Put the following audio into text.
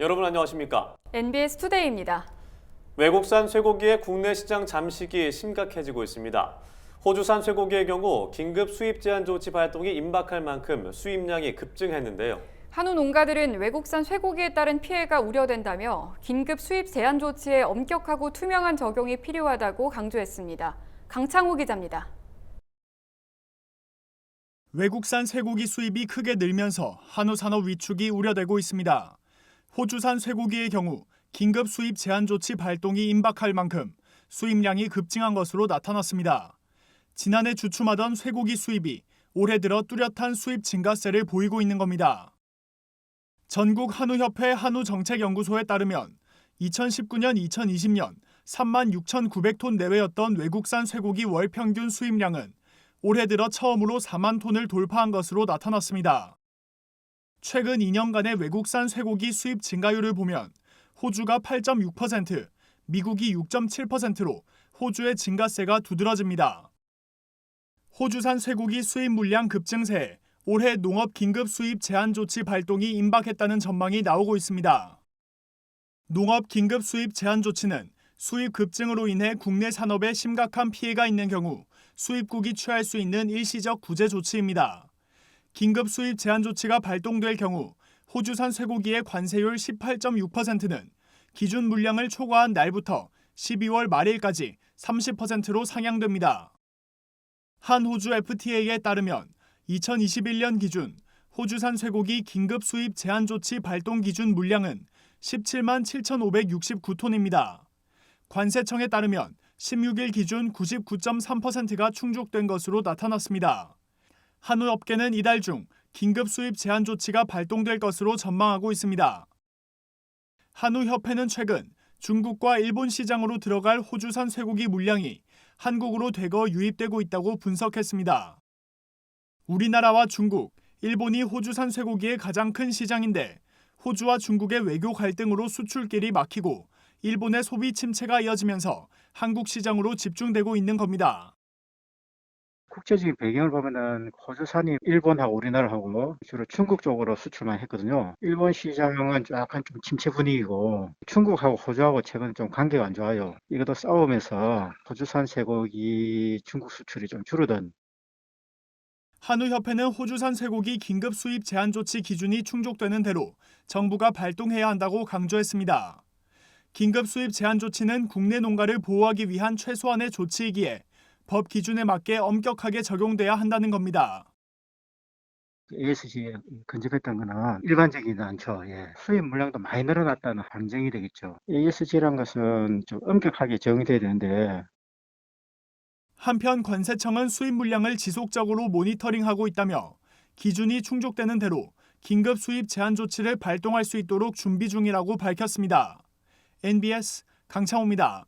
여러분 안녕하십니까? NBS 투데이입니다. 외국산 쇠고기의 국내 시장 잠식이 심각해지고 있습니다. 호주산 쇠고기의 경우 긴급 수입 제한 조치 발동이 임박할 만큼 수입량이 급증했는데요. 한우 농가들은 외국산 쇠고기에 따른 피해가 우려된다며 긴급 수입 제한 조치의 엄격하고 투명한 적용이 필요하다고 강조했습니다. 강창호 기자입니다. 외국산 쇠고기 수입이 크게 늘면서 한우 산업 위축이 우려되고 있습니다. 호주산 쇠고기의 경우 긴급 수입 제한 조치 발동이 임박할 만큼 수입량이 급증한 것으로 나타났습니다. 지난해 주춤하던 쇠고기 수입이 올해 들어 뚜렷한 수입 증가세를 보이고 있는 겁니다. 전국 한우협회 한우정책연구소에 따르면 2019년, 2020년 36,900톤 내외였던 외국산 쇠고기 월 평균 수입량은 올해 들어 처음으로 4만 톤을 돌파한 것으로 나타났습니다. 최근 2년간의 외국산 쇠고기 수입 증가율을 보면 호주가 8.6%, 미국이 6.7%로 호주의 증가세가 두드러집니다. 호주산 쇠고기 수입 물량 급증세에 올해 농업 긴급 수입 제한 조치 발동이 임박했다는 전망이 나오고 있습니다. 농업 긴급 수입 제한 조치는 수입 급증으로 인해 국내 산업에 심각한 피해가 있는 경우 수입국이 취할 수 있는 일시적 구제 조치입니다. 긴급 수입 제한 조치가 발동될 경우 호주산 쇠고기의 관세율 18.6%는 기준 물량을 초과한 날부터 12월 말일까지 30%로 상향됩니다. 한 호주 FTA에 따르면 2021년 기준 호주산 쇠고기 긴급 수입 제한 조치 발동 기준 물량은 17만 7,569톤입니다. 관세청에 따르면 16일 기준 99.3%가 충족된 것으로 나타났습니다. 한우업계는 이달 중 긴급 수입 제한 조치가 발동될 것으로 전망하고 있습니다. 한우협회는 최근 중국과 일본 시장으로 들어갈 호주산 쇠고기 물량이 한국으로 대거 유입되고 있다고 분석했습니다. 우리나라와 중국, 일본이 호주산 쇠고기의 가장 큰 시장인데 호주와 중국의 외교 갈등으로 수출길이 막히고 일본의 소비 침체가 이어지면서 한국 시장으로 집중되고 있는 겁니다. 국제적인 배경을 보면은 호주산이 일본하고 우리나라하고 주로 중국 쪽으로 수출만 했거든요. 일본 시장은 약간 좀 침체 분위기고 중국하고 호주하고 최근 좀 관계가 안 좋아요. 이것도 싸우면서 호주산 쇠고기 중국 수출이 좀 줄어든. 한우협회는 호주산 쇠고기 긴급 수입 제한 조치 기준이 충족되는 대로 정부가 발동해야 한다고 강조했습니다. 긴급 수입 제한 조치는 국내 농가를 보호하기 위한 최소한의 조치이기에 법 기준에 맞게 엄격하게 적용돼야 한다는 겁니다. ASC에 근접했던 거는 일반적이지 않죠. 예. 수입 물량도 많이 늘어났다는 항쟁이 되겠죠. ASC라는 것은 좀 엄격하게 적용돼야 되는데 한편 관세청은 수입 물량을 지속적으로 모니터링하고 있다며 기준이 충족되는 대로 긴급 수입 제한 조치를 발동할 수 있도록 준비 중이라고 밝혔습니다. NBS 강창호입니다.